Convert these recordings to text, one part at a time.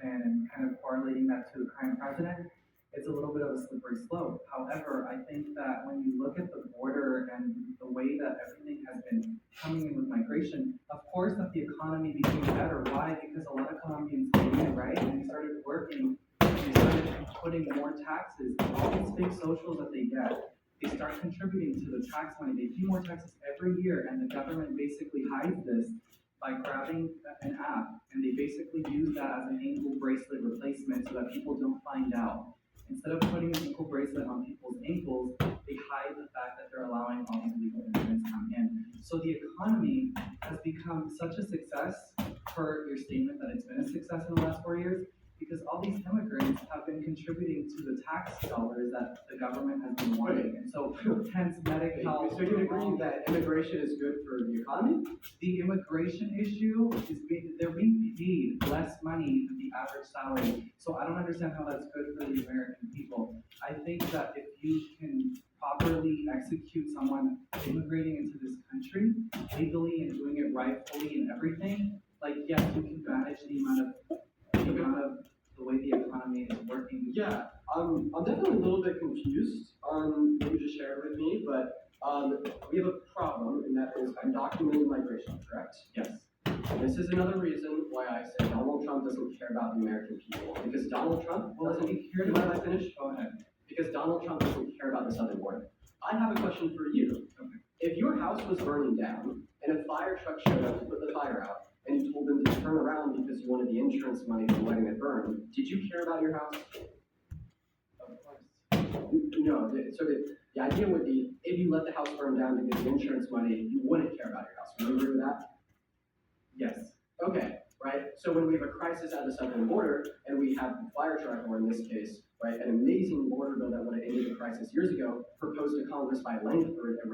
immigration and kind of correlating that to the current president, it's a little bit of a slippery slope. However, I think that when you look at the border and the way that everything has been coming in with migration, of course that the economy became better. Why? Because a lot of Colombians came in, right? And they started working, they started putting more taxes, all these big socials that they get. They start contributing to the tax money. They pay more taxes every year, and the government basically hides this by grabbing an app, and they basically use that as an ankle bracelet replacement so that people don't find out. Instead of putting an ankle bracelet on people's ankles, they hide the fact that they're allowing all these illegal immigrants come in. So the economy has become such a success, per your statement that it's been a success in the last 4 years, because all these immigrants have been contributing to the tax dollars that the government has been wanting. And so hence Medicaid. So you agree that immigration is good for the economy? The immigration issue is they're being paid less money than the average salary. So I don't understand how that's good for the American people. I think that if you can properly execute someone immigrating into this country legally and doing it rightfully and everything, like yes, you can manage the amount of the way the economy is working. Yeah, I'm definitely a little bit confused on what you just shared with me, but we have a problem, and that is undocumented migration, correct? Yes. This is another reason why I say Donald Trump doesn't care about the American people. Because Donald Trump doesn't care about, I finish? Go ahead. Because Donald Trump doesn't care about the southern border. I have a question for you. Okay. If your house was burning down, and a fire truck showed up to put the fire out, and you told them to turn around because you wanted the insurance money for letting it burn, did you care about your house? Of course. No. So the idea would be, if you let the house burn down to get the insurance money, you wouldn't care about your house. Would you agree with that? Yes. Okay, right? So when we have a crisis at the southern border, and we have the fire truck, or in this case, right, an amazing border bill that would have ended the crisis years ago, proposed to Congress by Langford, a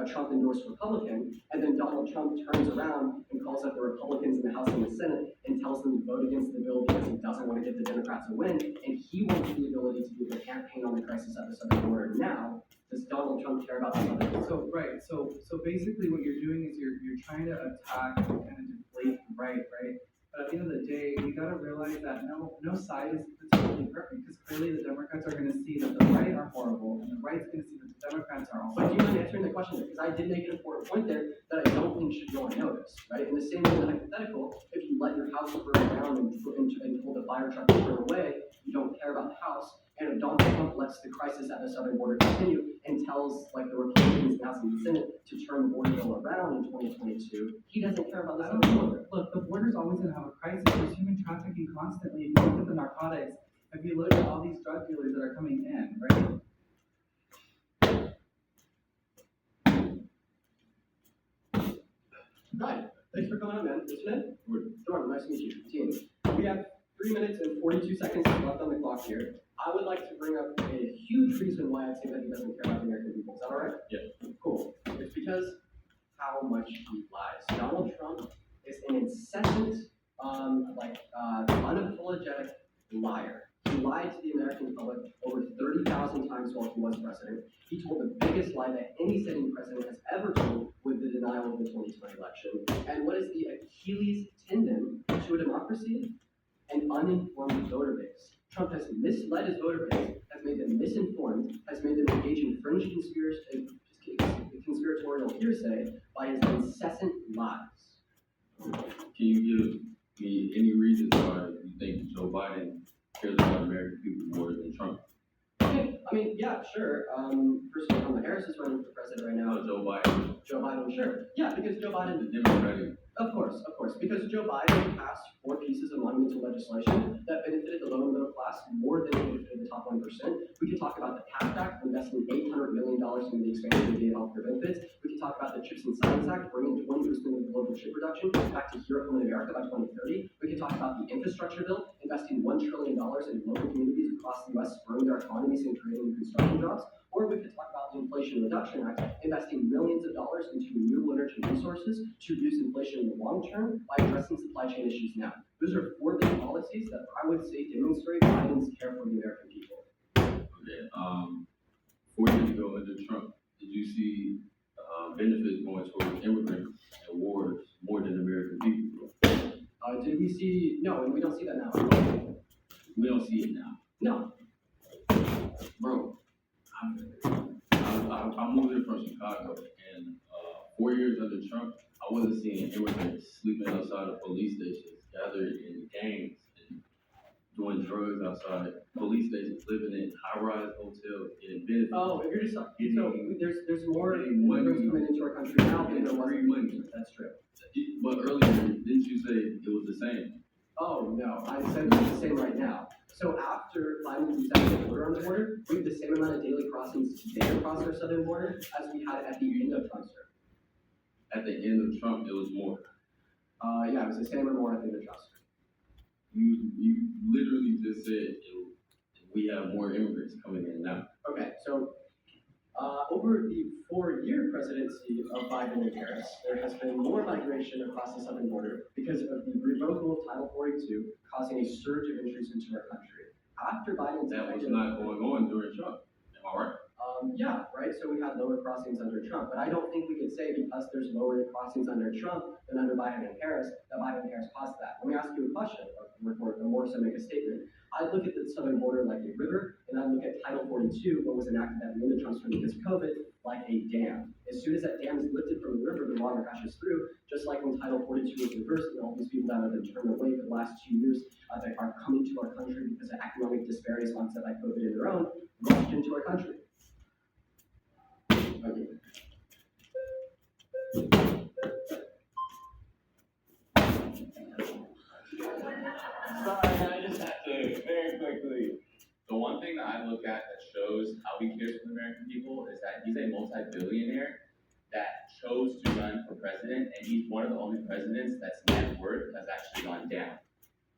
Trump-endorsed Republican, and then Donald Trump turns around and calls up the Republicans in the House and the Senate and tells them to vote against the bill because he doesn't want to give the Democrats a win, and he wants the ability to be able to campaign on the crisis at the southern border now. Does Donald Trump care about the southern border? So basically what you're doing is you're trying to attack and kind of deflate the right? But at the end of the day, you gotta realize that no side is particularly perfect, because clearly the Democrats are gonna see that the right are horrible, and the right's gonna see that the Democrats are awful. But do you mind answering the question? Because I did make an important point there that I don't think should go unnoticed, right? In the same way, the hypothetical, if you let your house burn down and told the fire truck to burn away, you don't care about the house. And if Donald Trump lets the crisis at the southern border continue and tells like the Republicans in the House and the Senate to turn the border bill around in 2022, he doesn't care about the southern border. Look, the border's always gonna have a crisis. There's human trafficking constantly. If you look at the narcotics, if you look at all these drug dealers that are coming in, right? Hi, thanks for coming on, man. What's your name? Jordan, nice to meet you. Team. We have 3 minutes and 42 seconds left on the clock here. I would like to bring up a huge reason why I think that he doesn't care about the American people. Is that all right? Yeah. Cool. It's because how much he lies. Donald Trump is an incessant, unapologetic liar. He lied to the American public over 30,000 times while he was president. He told the biggest lie that any sitting president has ever told with the denial of the 2020 election. And what is the Achilles tendon to a democracy? An uninformed voter base. Trump has misled his voter base, has made them misinformed, has made them engage in fringe conspiratorial hearsay by his incessant lies. Can you give me any reasons why you think Joe Biden cares about American people more than Trump? Okay, I mean, yeah, sure. First of all, Kamala Harris is running for president right now. Joe Biden. Joe Biden, sure. Yeah, because Joe Biden. The Democratic. Of course. Because Joe Biden passed 4 pieces of monumental legislation that benefited the low and middle class more than it benefited the top 1%. We could talk about the PACT Act, investing $800 million in the expansion of VA healthcare benefits. We could talk about the CHIPS and Science Act, bringing 20% of global chip production back to Europe and America by 2030. We could talk about the infrastructure bill, investing $1 trillion in local communities across the U.S., spurring their economies and creating construction jobs. Or we could talk about the Inflation Reduction Act, investing millions of dollars into renewable energy resources to reduce inflation in the long term by addressing supply chain issues now. Those are 4 big policies that I would say demonstrate Biden's care for the American people. Okay. 4 years ago under Trump, did you see benefits going towards immigrants and wars more than American people? Did we see, no, and we don't see that now. We don't see it now. No. Bro, I moved here from Chicago, and 4 years under Trump, I wasn't seeing immigrants sleeping outside of police stations, gathered in gangs, and doing drugs outside police stations, living in high-rise hotels, getting benefits. Oh, if you're just, so there's more getting money. immigrants coming into our country now than there was. Free money. That's true. But earlier, didn't you say it was the same? Oh, no, I said it's the same right now. So after Biden's executive order on the border, we have the same amount of daily crossings today across our southern border as we had at the end of Trump's term. At the end of Trump, it was more. Yeah, it was the same or more at the end of Trump's term. You literally just said we have more immigrants coming in now. Okay, so over the 4-year presidency of Biden and Harris, there has been more migration across the southern border because of the revocal of Title 42, causing a surge of entries into our country. After Biden's That was executive- not going on during Trump. Am I right? Yeah, right, so we had lower crossings under Trump, but I don't think we could say because there's lower crossings under Trump than under Biden and Harris, that Biden and Harris caused that. Let me ask you a question, or more so make a statement. I look at the southern border like a river, and I look at Title 42, what was enacted at the end of Trump's term because of COVID, like a dam. As soon as that dam is lifted from the river, the water crashes through, just like when Title 42 was reversed, and all these people that have been turned away for the last 2 years that are coming to our country because of economic disparities onset by COVID in their own, rushed into our country. Okay. Sorry, I just have to very quickly. The one thing that I look at that shows how he cares for the American people is that he's a multi-billionaire that chose to run for president, and he's one of the only presidents that's net worth has actually gone down.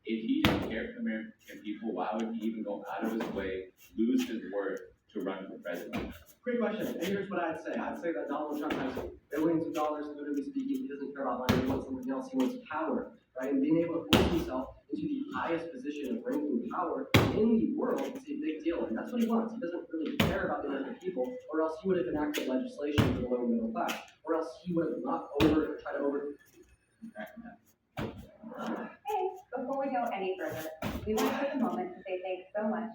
If he didn't care for the American people, why would he even go out of his way, lose his worth to run for president? Great question, and here's what I'd say. I'd say that Donald Trump has billions of dollars, literally speaking. He doesn't care about money, he wants something else, he wants power, right? And being able to force himself into the highest position of ranking power in the world is a big deal, and that's what he wants. He doesn't really care about the American people, or else he would have enacted legislation for the low and middle class, or else he would have not tried to over. Hey, before we go any further, we want to take a moment to say thanks so much